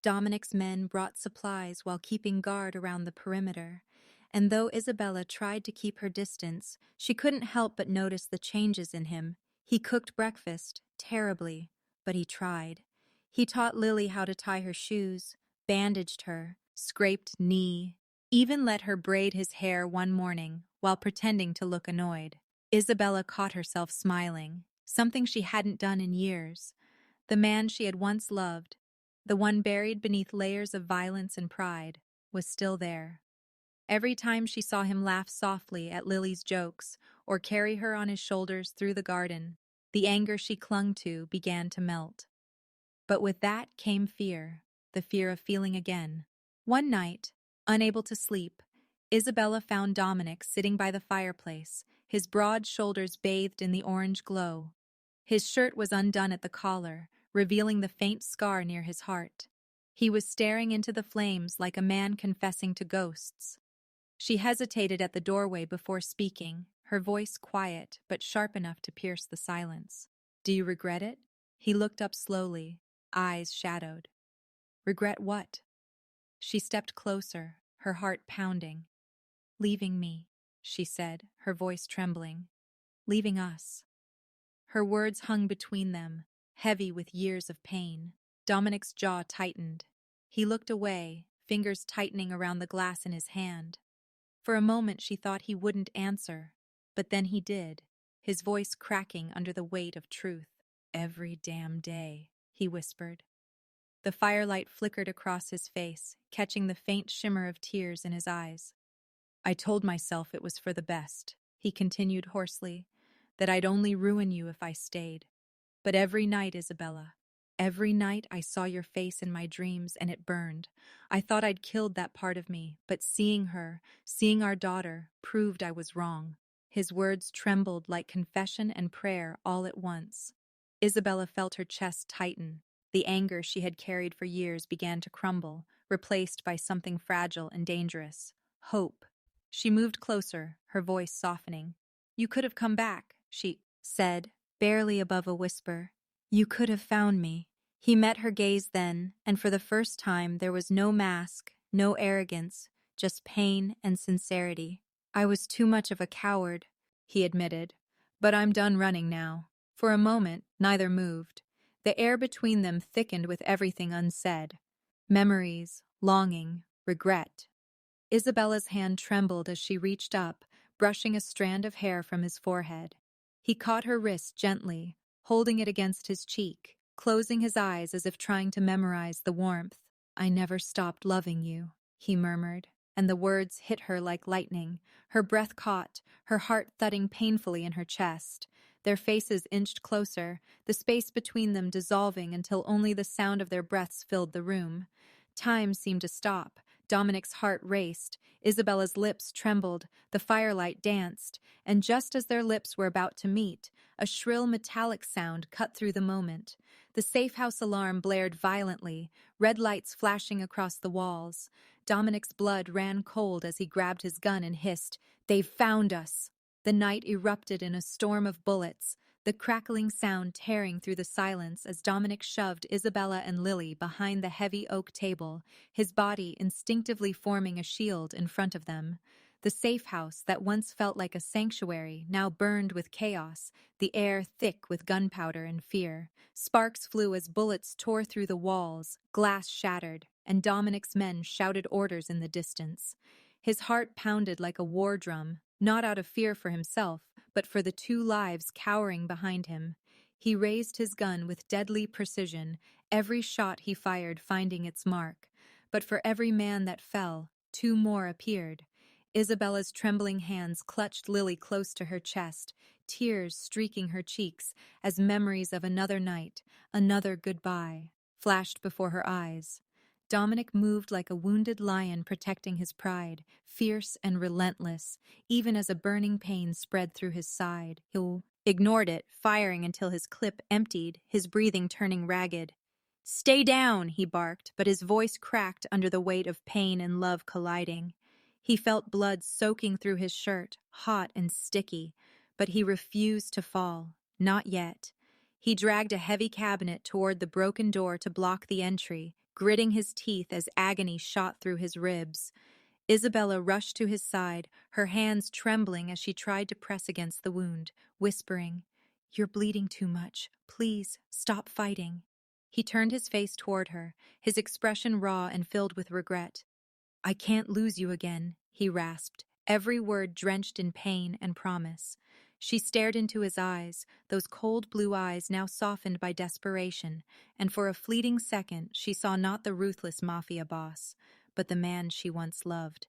Dominic's men brought supplies while keeping guard around the perimeter, and though Isabella tried to keep her distance, she couldn't help but notice the changes in him. He cooked breakfast, terribly, but he tried. He taught Lily how to tie her shoes, bandaged her, scraped knee, even let her braid his hair one morning while pretending to look annoyed. Isabella caught herself smiling, something she hadn't done in years. The man she had once loved, the one buried beneath layers of violence and pride, was still there. Every time she saw him laugh softly at Lily's jokes or carry her on his shoulders through the garden, the anger she clung to began to melt. But with that came fear, the fear of feeling again. One night, unable to sleep, Isabella found Dominic sitting by the fireplace, his broad shoulders bathed in the orange glow. His shirt was undone at the collar, revealing the faint scar near his heart. He was staring into the flames like a man confessing to ghosts. She hesitated at the doorway before speaking, her voice quiet but sharp enough to pierce the silence. "Do you regret it?" He looked up slowly, eyes shadowed. "Regret what?" She stepped closer, her heart pounding. "Leaving me," she said, her voice trembling. "Leaving us." Her words hung between them, heavy with years of pain. Dominic's jaw tightened. He looked away, fingers tightening around the glass in his hand. For a moment she thought he wouldn't answer, but then he did, his voice cracking under the weight of truth. "Every damn day," he whispered. The firelight flickered across his face, catching the faint shimmer of tears in his eyes. "I told myself it was for the best," he continued hoarsely, "that I'd only ruin you if I stayed. But every night, Isabella, every night I saw your face in my dreams and it burned. I thought I'd killed that part of me, but seeing her, seeing our daughter, proved I was wrong." His words trembled like confession and prayer all at once. Isabella felt her chest tighten. The anger she had carried for years began to crumble, replaced by something fragile and dangerous. Hope. She moved closer, her voice softening. "You could have come back," she said, barely above a whisper. "You could have found me." He met her gaze then, and for the first time there was no mask, no arrogance, just pain and sincerity. "I was too much of a coward," he admitted, "but I'm done running now." For a moment, neither moved. The air between them thickened with everything unsaid. Memories, longing, regret. Isabella's hand trembled as she reached up, brushing a strand of hair from his forehead. He caught her wrist gently, holding it against his cheek, closing his eyes as if trying to memorize the warmth. "I never stopped loving you," he murmured, and the words hit her like lightning. Her breath caught, her heart thudding painfully in her chest. Their faces inched closer, the space between them dissolving until only the sound of their breaths filled the room. Time seemed to stop. Dominic's heart raced. Isabella's lips trembled. The firelight danced. And just as their lips were about to meet, a shrill metallic sound cut through the moment. The safe house alarm blared violently, red lights flashing across the walls. Dominic's blood ran cold as he grabbed his gun and hissed, "They've found us!" The night erupted in a storm of bullets, the crackling sound tearing through the silence as Dominic shoved Isabella and Lily behind the heavy oak table, his body instinctively forming a shield in front of them. The safe house that once felt like a sanctuary now burned with chaos, the air thick with gunpowder and fear. Sparks flew as bullets tore through the walls, glass shattered, and Dominic's men shouted orders in the distance. His heart pounded like a war drum, not out of fear for himself, but for the 2 lives cowering behind him. He raised his gun with deadly precision, every shot he fired finding its mark. But for every man that fell, 2 more appeared. Isabella's trembling hands clutched Lily close to her chest, tears streaking her cheeks as memories of another night, another goodbye, flashed before her eyes. Dominic moved like a wounded lion protecting his pride, fierce and relentless, even as a burning pain spread through his side. He ignored it, firing until his clip emptied, his breathing turning ragged. "Stay down," he barked, but his voice cracked under the weight of pain and love colliding. He felt blood soaking through his shirt, hot and sticky, but he refused to fall. Not yet. He dragged a heavy cabinet toward the broken door to block the entry, gritting his teeth as agony shot through his ribs. Isabella rushed to his side, her hands trembling as she tried to press against the wound, whispering, "You're bleeding too much. Please, stop fighting." He turned his face toward her, his expression raw and filled with regret. "I can't lose you again," he rasped, every word drenched in pain and promise. She stared into his eyes, those cold blue eyes now softened by desperation, and for a fleeting second she saw not the ruthless Mafia boss, but the man she once loved.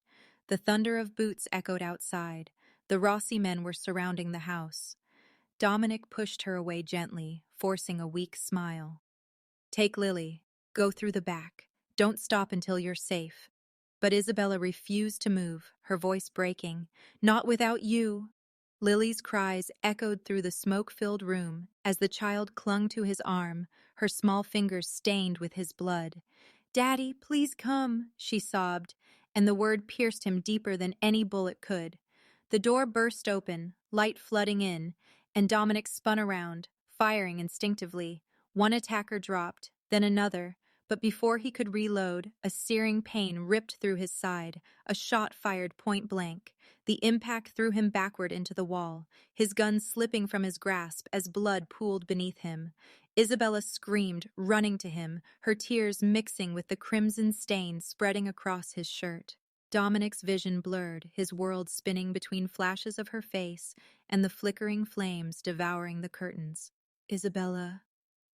The thunder of boots echoed outside. The Rossi men were surrounding the house. Dominic pushed her away gently, forcing a weak smile. "Take Lily. Go through the back. Don't stop until you're safe." But Isabella refused to move, her voice breaking. "Not without you." Lily's cries echoed through the smoke-filled room as the child clung to his arm, her small fingers stained with his blood. "Daddy, please come," she sobbed, and the word pierced him deeper than any bullet could. The door burst open, light flooding in, and Dominic spun around, firing instinctively. One attacker dropped, then another, but before he could reload, a searing pain ripped through his side, a shot fired point blank. The impact threw him backward into the wall, his gun slipping from his grasp as blood pooled beneath him. Isabella screamed, running to him, her tears mixing with the crimson stain spreading across his shirt. Dominic's vision blurred, his world spinning between flashes of her face and the flickering flames devouring the curtains. Isabella,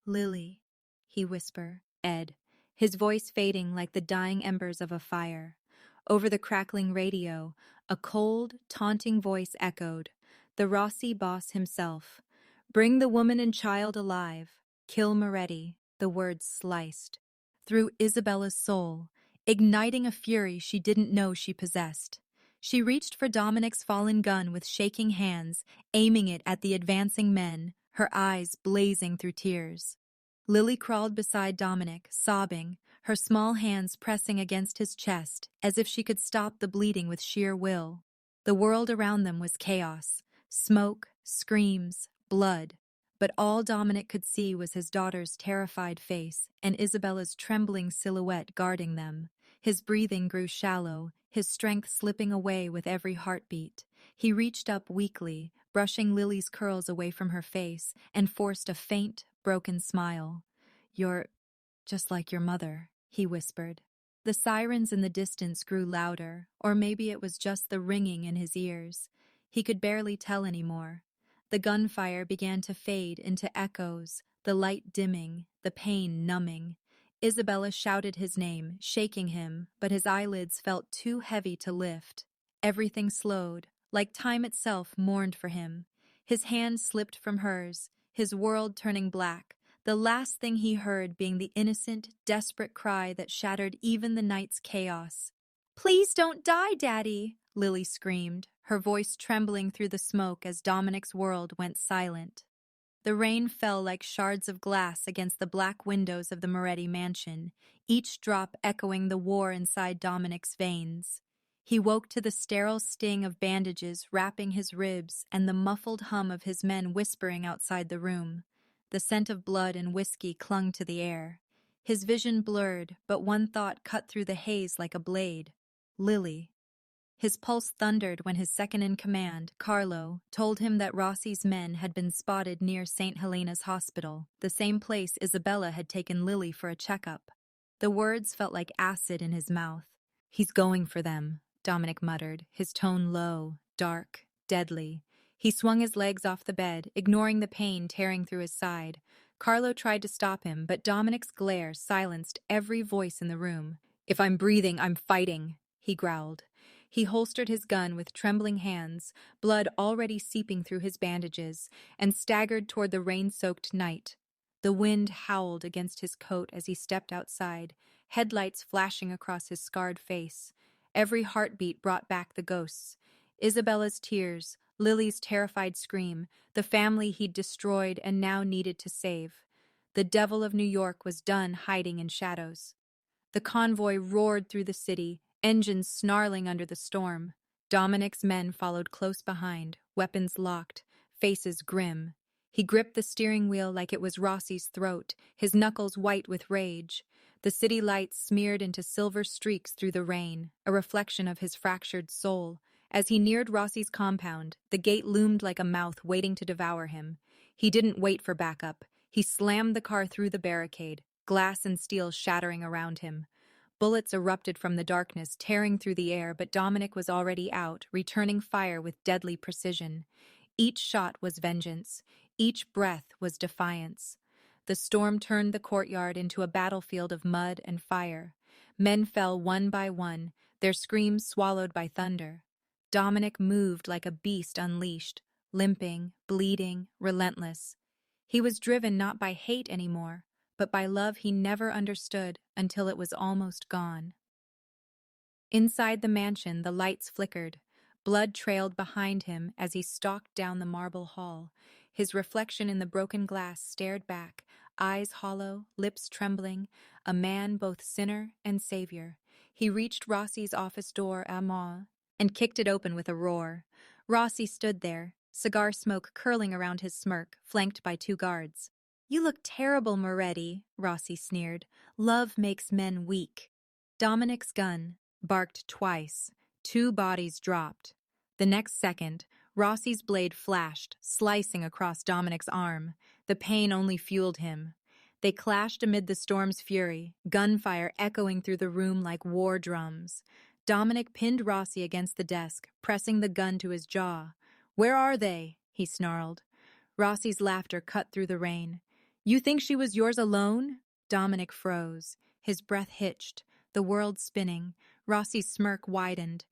Lily, he whispered. Ed, his voice fading like the dying embers of a fire. Over the crackling radio, a cold, taunting voice echoed. The Rossi boss himself. Bring the woman and child alive. Kill Moretti, the words sliced. Through Isabella's soul, igniting a fury she didn't know she possessed. She reached for Dominic's fallen gun with shaking hands, aiming it at the advancing men, her eyes blazing through tears. Lily crawled beside Dominic, sobbing, her small hands pressing against his chest, as if she could stop the bleeding with sheer will. The world around them was chaos, smoke, screams, blood. But all Dominic could see was his daughter's terrified face and Isabella's trembling silhouette guarding them. His breathing grew shallow, his strength slipping away with every heartbeat. He reached up weakly, brushing Lily's curls away from her face, and forced a faint, broken smile. "You're just like your mother," he whispered. The sirens in the distance grew louder, or maybe it was just the ringing in his ears. He could barely tell anymore. The gunfire began to fade into echoes, the light dimming, the pain numbing. Isabella shouted his name, shaking him, but his eyelids felt too heavy to lift. Everything slowed, like time itself mourned for him. His hand slipped from hers, his world turning black, the last thing he heard being the innocent, desperate cry that shattered even the night's chaos. "Please don't die, Daddy!" Lily screamed, her voice trembling through the smoke as Dominic's world went silent. The rain fell like shards of glass against the black windows of the Moretti mansion, each drop echoing the war inside Dominic's veins. He woke to the sterile sting of bandages wrapping his ribs and the muffled hum of his men whispering outside the room. The scent of blood and whiskey clung to the air. His vision blurred, but one thought cut through the haze like a blade. Lily. His pulse thundered when his second-in-command, Carlo, told him that Rossi's men had been spotted near St. Helena's Hospital, the same place Isabella had taken Lily for a checkup. The words felt like acid in his mouth. "He's going for them," Dominic muttered, his tone low, dark, deadly. He swung his legs off the bed, ignoring the pain tearing through his side. Carlo tried to stop him, but Dominic's glare silenced every voice in the room. "If I'm breathing, I'm fighting," he growled. He holstered his gun with trembling hands, blood already seeping through his bandages, and staggered toward the rain-soaked night. The wind howled against his coat as he stepped outside, headlights flashing across his scarred face. Every heartbeat brought back the ghosts. Isabella's tears, Lily's terrified scream, the family he'd destroyed and now needed to save. The devil of New York was done hiding in shadows. The convoy roared through the city, engines snarling under the storm. Dominic's men followed close behind, weapons locked, faces grim. He gripped the steering wheel like it was Rossi's throat, his knuckles white with rage. The city lights smeared into silver streaks through the rain, a reflection of his fractured soul. As he neared Rossi's compound, the gate loomed like a mouth waiting to devour him. He didn't wait for backup. He slammed the car through the barricade, glass and steel shattering around him. Bullets erupted from the darkness, tearing through the air, but Dominic was already out, returning fire with deadly precision. Each shot was vengeance. Each breath was defiance. The storm turned the courtyard into a battlefield of mud and fire. Men fell one by one, their screams swallowed by thunder. Dominic moved like a beast unleashed, limping, bleeding, relentless. He was driven not by hate anymore, but by love he never understood until it was almost gone. Inside the mansion, the lights flickered. Blood trailed behind him as he stalked down the marble hall. His reflection in the broken glass stared back, eyes hollow, lips trembling, a man both sinner and savior. He reached Rossi's office door and kicked it open with a roar. Rossi stood there, cigar smoke curling around his smirk, flanked by 2 guards. "You look terrible, Moretti," Rossi sneered. "Love makes men weak." Dominic's gun barked twice. 2 bodies dropped. The next second, Rossi's blade flashed, slicing across Dominic's arm. The pain only fueled him. They clashed amid the storm's fury, gunfire echoing through the room like war drums. Dominic pinned Rossi against the desk, pressing the gun to his jaw. "Where are they?" he snarled. Rossi's laughter cut through the rain. "You think she was yours alone?" Dominic froze. His breath hitched, the world spinning. Rossi's smirk widened.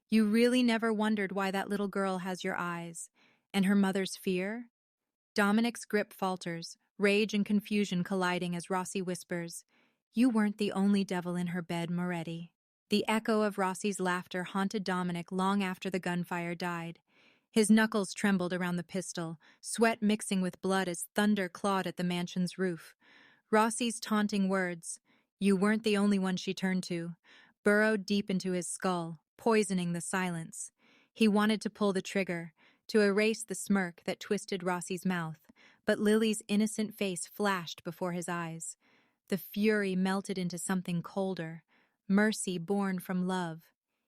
"You really never wondered why that little girl has your eyes? And her mother's fear?" Dominic's grip falters, rage and confusion colliding as Rossi whispers, "You weren't the only devil in her bed, Moretti." The echo of Rossi's laughter haunted Dominic long after the gunfire died. His knuckles trembled around the pistol, sweat mixing with blood as thunder clawed at the mansion's roof. Rossi's taunting words, "You weren't the only one she turned to," burrowed deep into his skull, poisoning the silence. He wanted to pull the trigger, to erase the smirk that twisted Rossi's mouth, but Lily's innocent face flashed before his eyes. The fury melted into something colder, mercy born from love.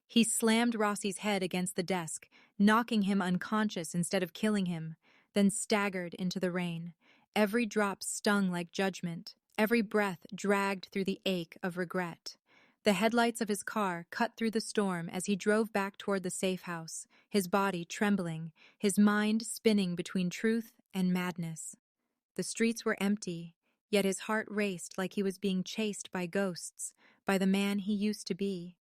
He slammed Rossi's head against the desk, knocking him unconscious instead of killing him, then staggered into the rain. Every drop stung like judgment, every breath dragged through the ache of regret. The headlights of his car cut through the storm as he drove back toward the safe house, his body trembling, his mind spinning between truth and madness. The streets were empty, yet his heart raced like he was being chased by ghosts, by the man he used to be.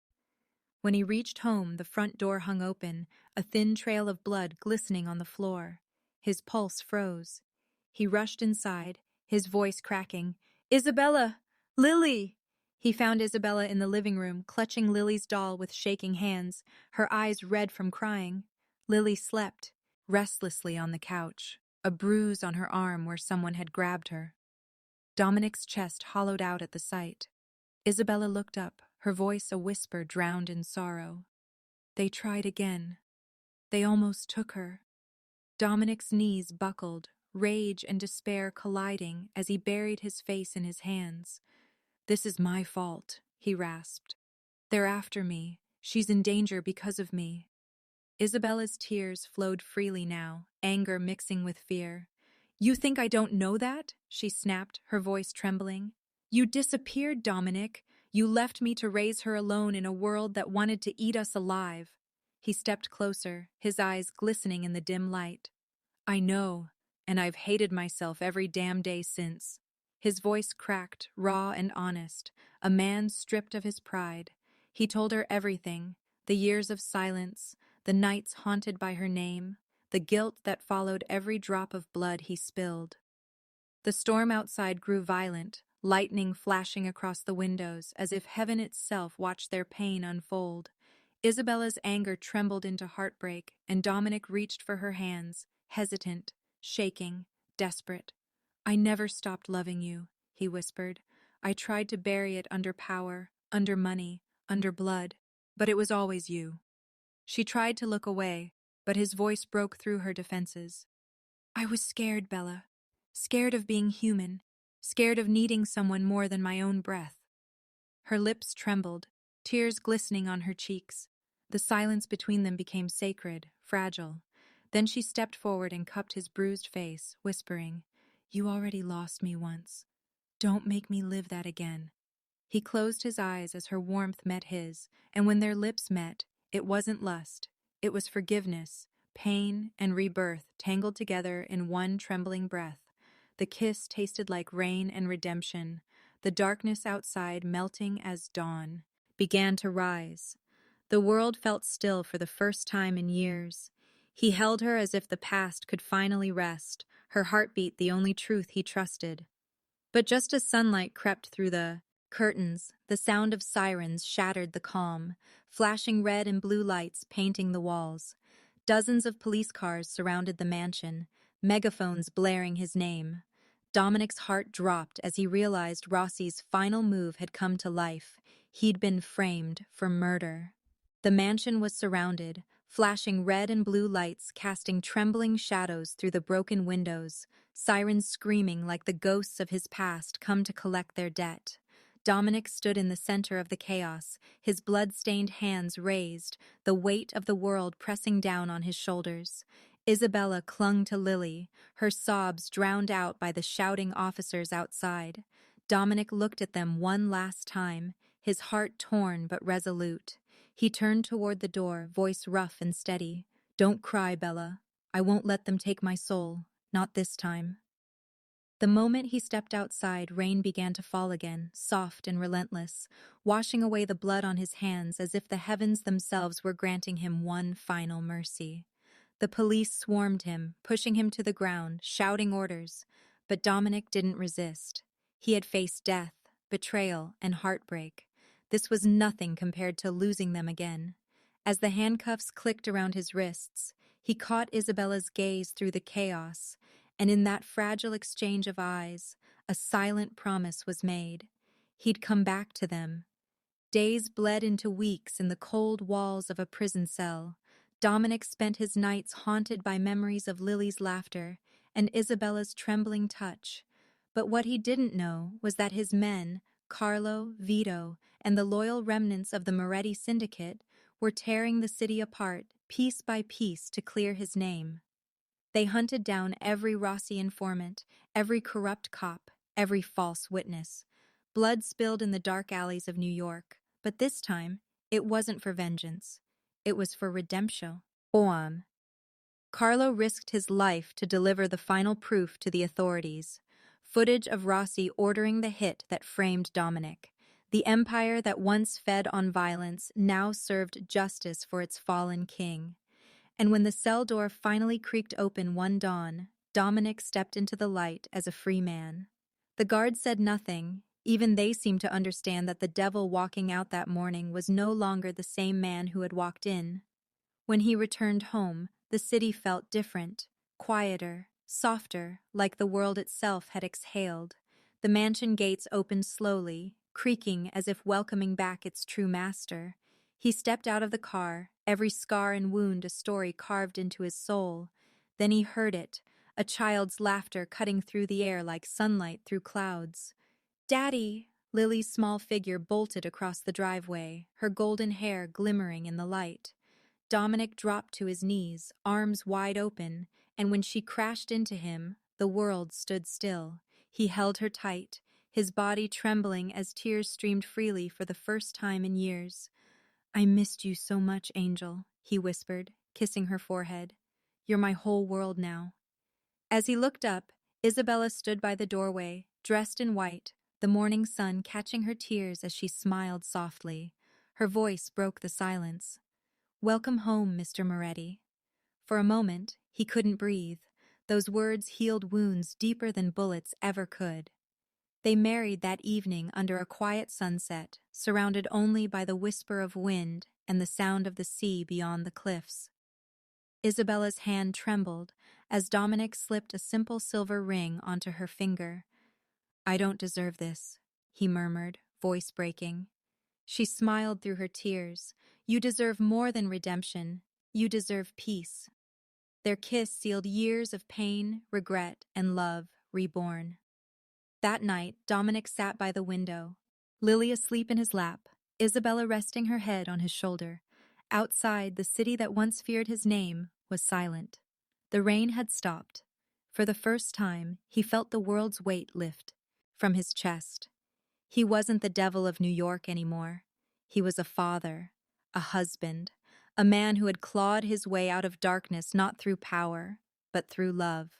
When he reached home, the front door hung open, a thin trail of blood glistening on the floor. His pulse froze. He rushed inside, his voice cracking. "Isabella! Lily!" He found Isabella in the living room, clutching Lily's doll with shaking hands, her eyes red from crying. Lily slept, restlessly on the couch, a bruise on her arm where someone had grabbed her. Dominic's chest hollowed out at the sight. Isabella looked up, her voice a whisper drowned in sorrow. They tried again. They almost took her. Dominic's knees buckled, rage and despair colliding as he buried his face in his hands. "This is my fault," he rasped. "They're after me. She's in danger because of me." Isabella's tears flowed freely now, anger mixing with fear. "You think I don't know that?" she snapped, her voice trembling. "You disappeared, Dominic. You left me to raise her alone in a world that wanted to eat us alive." He stepped closer, his eyes glistening in the dim light. "I know, and I've hated myself every damn day since." His voice cracked, raw and honest, a man stripped of his pride. He told her everything, the years of silence, the nights haunted by her name, the guilt that followed every drop of blood he spilled. The storm outside grew violent, lightning flashing across the windows as if heaven itself watched their pain unfold. Isabella's anger trembled into heartbreak, and Dominic reached for her hands, hesitant, shaking, desperate. "I never stopped loving you," he whispered. "I tried to bury it under power, under money, under blood, but it was always you." She tried to look away, but his voice broke through her defenses. "I was scared, Bella. Scared of being human. Scared of needing someone more than my own breath." Her lips trembled, tears glistening on her cheeks. The silence between them became sacred, fragile. Then she stepped forward and cupped his bruised face, whispering, "You already lost me once. Don't make me live that again." He closed his eyes as her warmth met his, and when their lips met, it wasn't lust. It was forgiveness, pain, and rebirth tangled together in one trembling breath. The kiss tasted like rain and redemption. The darkness outside, melting as dawn, began to rise. The world felt still for the first time in years. He held her as if the past could finally rest, her heartbeat the only truth he trusted. But just as sunlight crept through the curtains, the sound of sirens shattered the calm, flashing red and blue lights painting the walls. Dozens of police cars surrounded the mansion, megaphones blaring his name. Dominic's heart dropped as he realized Rossi's final move had come to life. He'd been framed for murder. The mansion was surrounded, flashing red and blue lights casting trembling shadows through the broken windows, sirens screaming like the ghosts of his past come to collect their debt. Dominic stood in the center of the chaos, his blood-stained hands raised, the weight of the world pressing down on his shoulders. Isabella clung to Lily, her sobs drowned out by the shouting officers outside. Dominic looked at them one last time, his heart torn but resolute. He turned toward the door, voice rough and steady. "Don't cry, Bella. I won't let them take my soul. Not this time." The moment he stepped outside, rain began to fall again, soft and relentless, washing away the blood on his hands as if the heavens themselves were granting him one final mercy. The police swarmed him, pushing him to the ground, shouting orders. But Dominic didn't resist. He had faced death, betrayal, and heartbreak. This was nothing compared to losing them again. As the handcuffs clicked around his wrists, he caught Isabella's gaze through the chaos, and in that fragile exchange of eyes, a silent promise was made. He'd come back to them. Days bled into weeks in the cold walls of a prison cell. Dominic spent his nights haunted by memories of Lily's laughter and Isabella's trembling touch. But what he didn't know was that his men, Carlo, Vito, and the loyal remnants of the Moretti Syndicate, were tearing the city apart, piece by piece, to clear his name. They hunted down every Rossi informant, every corrupt cop, every false witness. Blood spilled in the dark alleys of New York, but this time, it wasn't for vengeance. It was for redemption. Carlo risked his life to deliver the final proof to the authorities. Footage of Rossi ordering the hit that framed Dominic. The empire that once fed on violence now served justice for its fallen king. And when the cell door finally creaked open one dawn, Dominic stepped into the light as a free man. The guards said nothing. Even they seemed to understand that the devil walking out that morning was no longer the same man who had walked in. When he returned home, the city felt different, quieter, softer, like the world itself had exhaled. The mansion gates opened slowly, creaking as if welcoming back its true master. He stepped out of the car, every scar and wound a story carved into his soul. Then he heard it, a child's laughter cutting through the air like sunlight through clouds. "Daddy!" Lily's small figure bolted across the driveway, her golden hair glimmering in the light. Dominic dropped to his knees, arms wide open, and when she crashed into him, the world stood still. He held her tight, his body trembling as tears streamed freely for the first time in years. "I missed you so much, Angel," he whispered, kissing her forehead. "You're my whole world now." As he looked up, Isabella stood by the doorway, dressed in white, the morning sun catching her tears as she smiled softly. Her voice broke the silence. "Welcome home, Mr. Moretti." For a moment, he couldn't breathe. Those words healed wounds deeper than bullets ever could. They married that evening under a quiet sunset, surrounded only by the whisper of wind and the sound of the sea beyond the cliffs. Isabella's hand trembled as Dominic slipped a simple silver ring onto her finger. "I don't deserve this," he murmured, voice breaking. She smiled through her tears. "You deserve more than redemption. You deserve peace." Their kiss sealed years of pain, regret, and love reborn. That night, Dominic sat by the window, Lily asleep in his lap, Isabella resting her head on his shoulder. Outside, the city that once feared his name was silent. The rain had stopped. For the first time, he felt the world's weight lift from his chest. He wasn't the devil of New York anymore. He was a father, a husband, a man who had clawed his way out of darkness not through power, but through love.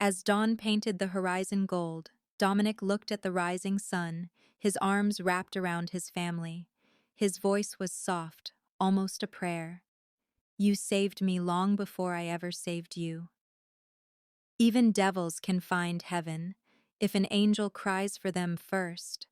As dawn painted the horizon gold, Dominic looked at the rising sun, his arms wrapped around his family. His voice was soft, almost a prayer. "You saved me long before I ever saved you." Even devils can find heaven if an angel cries for them first.